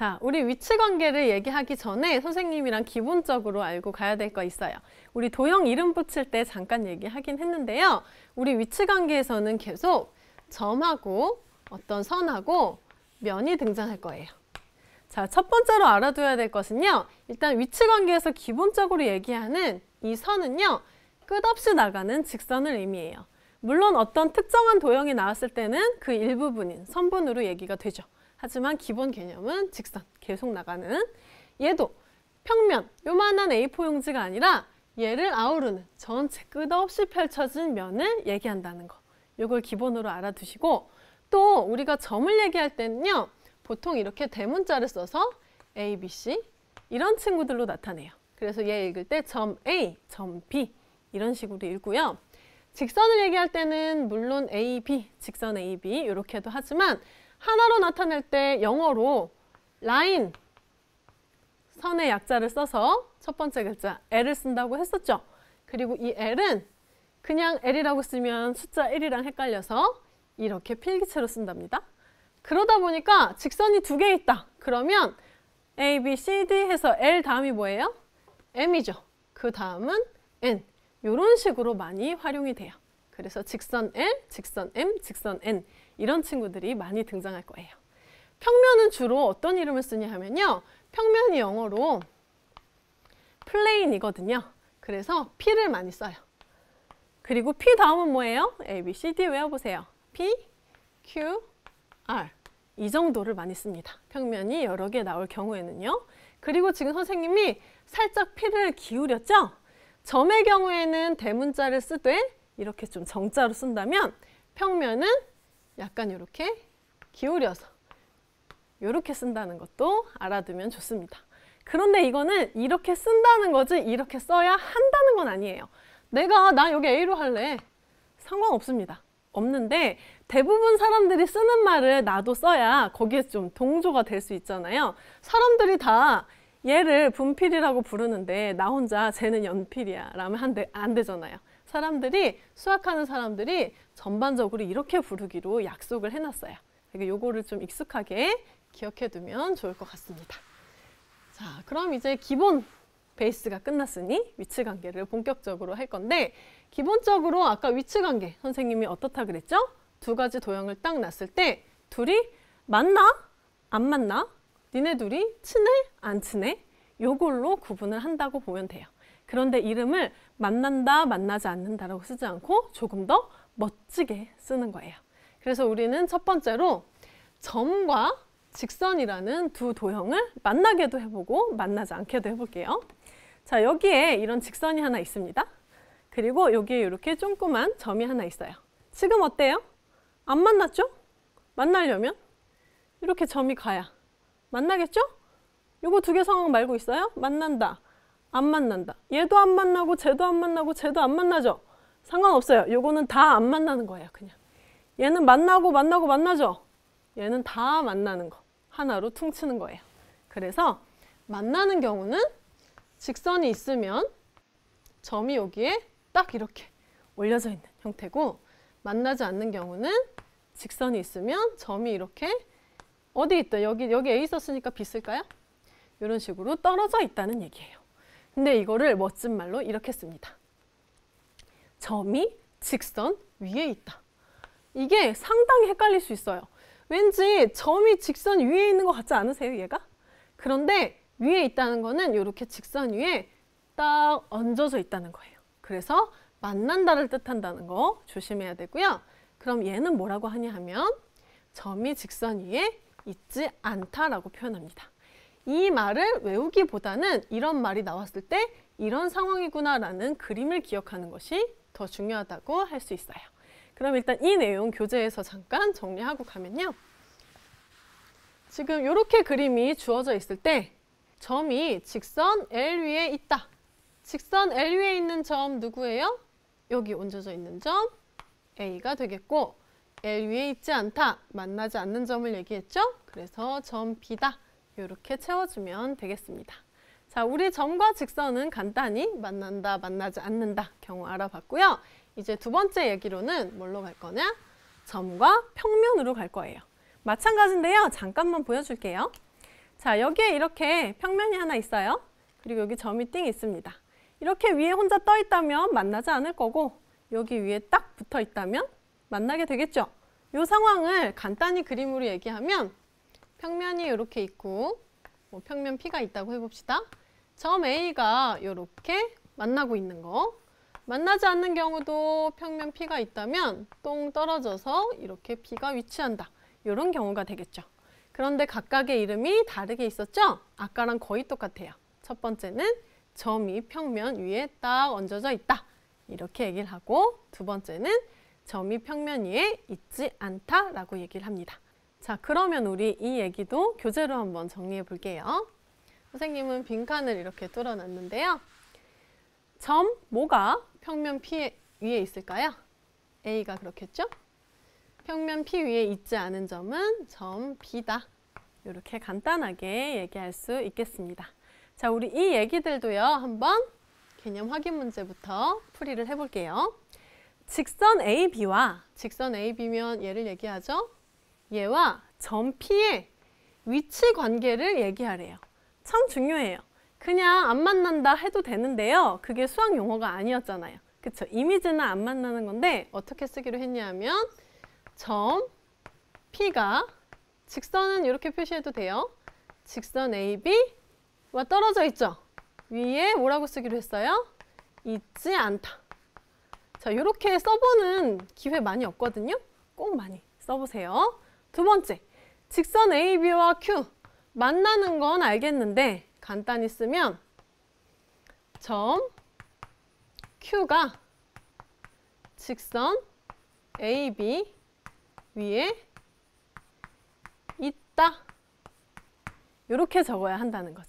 자, 우리 위치 관계를 얘기하기 전에 선생님이랑 기본적으로 알고 가야 될 거 있어요. 우리 도형 이름 붙일 때 잠깐 얘기하긴 했는데요. 우리 위치 관계에서는 계속 점하고 어떤 선하고 면이 등장할 거예요. 자, 첫 번째로 알아둬야 될 것은요. 일단 위치 관계에서 기본적으로 얘기하는 이 선은요. 끝없이 나가는 직선을 의미해요. 물론 어떤 특정한 도형이 나왔을 때는 그 일부분인 선분으로 얘기가 되죠. 하지만 기본 개념은 직선, 계속 나가는. 얘도 평면, 요만한 A4 용지가 아니라 얘를 아우르는 전체 끝없이 펼쳐진 면을 얘기한다는 거. 요걸 기본으로 알아두시고, 또 우리가 점을 얘기할 때는요. 보통 이렇게 대문자를 써서 A, B, C 이런 친구들로 나타내요. 그래서 얘 읽을 때 점 A, 점 B 이런 식으로 읽고요. 직선을 얘기할 때는 물론 A, B, 직선 A, B 이렇게도 하지만 하나로 나타낼 때 영어로 라인, 선의 약자를 써서 첫 번째 글자 L을 쓴다고 했었죠. 그리고 이 L은 그냥 L이라고 쓰면 숫자 1이랑 헷갈려서 이렇게 필기체로 쓴답니다. 그러다 보니까 직선이 두 개 있다. 그러면 A, B, C, D 해서 L 다음이 뭐예요? M이죠. 그 다음은 N. 이런 식으로 많이 활용이 돼요. 그래서 직선 L, 직선 M, 직선 N 이런 친구들이 많이 등장할 거예요. 평면은 주로 어떤 이름을 쓰냐 하면요. 평면이 영어로 플레인이거든요. 그래서 P를 많이 써요. 그리고 P 다음은 뭐예요? A, B, C, D 외워보세요. P, Q, R 이 정도를 많이 씁니다. 평면이 여러 개 나올 경우에는요. 그리고 지금 선생님이 살짝 P를 기울였죠? 점의 경우에는 대문자를 쓰되 이렇게 좀 정자로 쓴다면 평면은 약간 이렇게 기울여서 이렇게 쓴다는 것도 알아두면 좋습니다. 그런데 이거는 이렇게 쓴다는 거지 이렇게 써야 한다는 건 아니에요. 나 여기 A로 할래. 상관없습니다. 없는데 대부분 사람들이 쓰는 말을 나도 써야 거기에 좀 동조가 될 수 있잖아요. 사람들이 다 얘를 분필이라고 부르는데 나 혼자 쟤는 연필이야 라면 안 되잖아요. 수학하는 사람들이 전반적으로 이렇게 부르기로 약속을 해놨어요. 그러니까 요거를 좀 익숙하게 기억해두면 좋을 것 같습니다. 자, 그럼 이제 기본 베이스가 끝났으니 위치관계를 본격적으로 할 건데, 기본적으로 아까 위치관계 선생님이 어떻다 그랬죠? 두 가지 도형을 딱 놨을 때 둘이 맞나? 안 맞나? 니네 둘이 친해? 안 친해? 요걸로 구분을 한다고 보면 돼요. 그런데 이름을 만난다, 만나지 않는다라고 쓰지 않고 조금 더 멋지게 쓰는 거예요. 그래서 우리는 첫 번째로 점과 직선이라는 두 도형을 만나게도 해보고 만나지 않게도 해볼게요. 자, 여기에 이런 직선이 하나 있습니다. 그리고 여기에 이렇게 조그만 점이 하나 있어요. 지금 어때요? 안 만났죠? 만나려면 이렇게 점이 가야 만나겠죠? 요거 두 개 상황 말고 있어요? 만난다, 안 만난다. 얘도 안 만나고 쟤도 안 만나고 쟤도 안 만나죠? 상관없어요. 요거는 다 안 만나는 거예요. 그냥 얘는 만나고 만나죠? 얘는 다 만나는 거 하나로 퉁치는 거예요. 그래서 만나는 경우는 직선이 있으면 점이 여기에 딱 이렇게 올려져 있는 형태고, 만나지 않는 경우는 직선이 있으면 점이 이렇게 어디 있다? 여기 A 썼으니까 B 쓸까요? 이런 식으로 떨어져 있다는 얘기예요. 근데 이거를 멋진 말로 이렇게 씁니다. 점이 직선 위에 있다. 이게 상당히 헷갈릴 수 있어요. 왠지 점이 직선 위에 있는 것 같지 않으세요, 얘가? 그런데 위에 있다는 거는 이렇게 직선 위에 딱 얹어져 있다는 거예요. 그래서 만난다를 뜻한다는 거 조심해야 되고요. 그럼 얘는 뭐라고 하냐 하면 점이 직선 위에 있지 않다라고 표현합니다. 이 말을 외우기보다는 이런 말이 나왔을 때 이런 상황이구나라는 그림을 기억하는 것이 더 중요하다고 할 수 있어요. 그럼 일단 이 내용 교재에서 잠깐 정리하고 가면요. 지금 이렇게 그림이 주어져 있을 때 점이 직선 L 위에 있다. 직선 L 위에 있는 점 누구예요? 여기 얹어져 있는 점 A가 되겠고, L 위에 있지 않다, 만나지 않는 점을 얘기했죠? 그래서 점 B다. 이렇게 채워주면 되겠습니다. 자, 우리 점과 직선은 간단히 만난다, 만나지 않는다 경우 알아봤고요. 이제 두 번째 얘기로는 뭘로 갈 거냐? 점과 평면으로 갈 거예요. 마찬가지인데요. 잠깐만 보여줄게요. 자, 여기에 이렇게 평면이 하나 있어요. 그리고 여기 점이 띵 있습니다. 이렇게 위에 혼자 떠 있다면 만나지 않을 거고 여기 위에 딱 붙어 있다면 만나게 되겠죠. 이 상황을 간단히 그림으로 얘기하면 평면이 이렇게 있고 뭐 평면 P가 있다고 해봅시다. 점 A가 이렇게 만나고 있는 거. 만나지 않는 경우도 평면 P가 있다면 똥 떨어져서 이렇게 P가 위치한다. 이런 경우가 되겠죠. 그런데 각각의 이름이 다르게 있었죠? 아까랑 거의 똑같아요. 첫 번째는 점이 평면 위에 딱 얹어져 있다. 이렇게 얘기를 하고 두 번째는 점이 평면 위에 있지 않다라고 얘기를 합니다. 자, 그러면 우리 이 얘기도 교재로 한번 정리해 볼게요. 선생님은 빈칸을 이렇게 뚫어놨는데요. 점 뭐가 평면 P 위에 있을까요? A가 그렇겠죠? 평면 P 위에 있지 않은 점은 점 B다. 이렇게 간단하게 얘기할 수 있겠습니다. 자, 우리 이 얘기들도요. 한번 개념 확인 문제부터 풀이를 해볼게요. 직선 AB와 직선 AB면 얘를 얘기하죠. 얘와 점 P의 위치 관계를 얘기하래요. 참 중요해요. 그냥 안 만난다 해도 되는데요. 그게 수학 용어가 아니었잖아요. 그쵸? 이미지는 안 만나는 건데 어떻게 쓰기로 했냐면 점 P가 직선은 이렇게 표시해도 돼요. 직선 AB와 떨어져 있죠. 위에 뭐라고 쓰기로 했어요? 있지 않다. 자, 이렇게 써보는 기회 많이 없거든요. 꼭 많이 써보세요. 두 번째, 직선 AB와 Q 만나는 건 알겠는데 간단히 쓰면 점 Q가 직선 AB 위에 있다. 이렇게 적어야 한다는 거죠.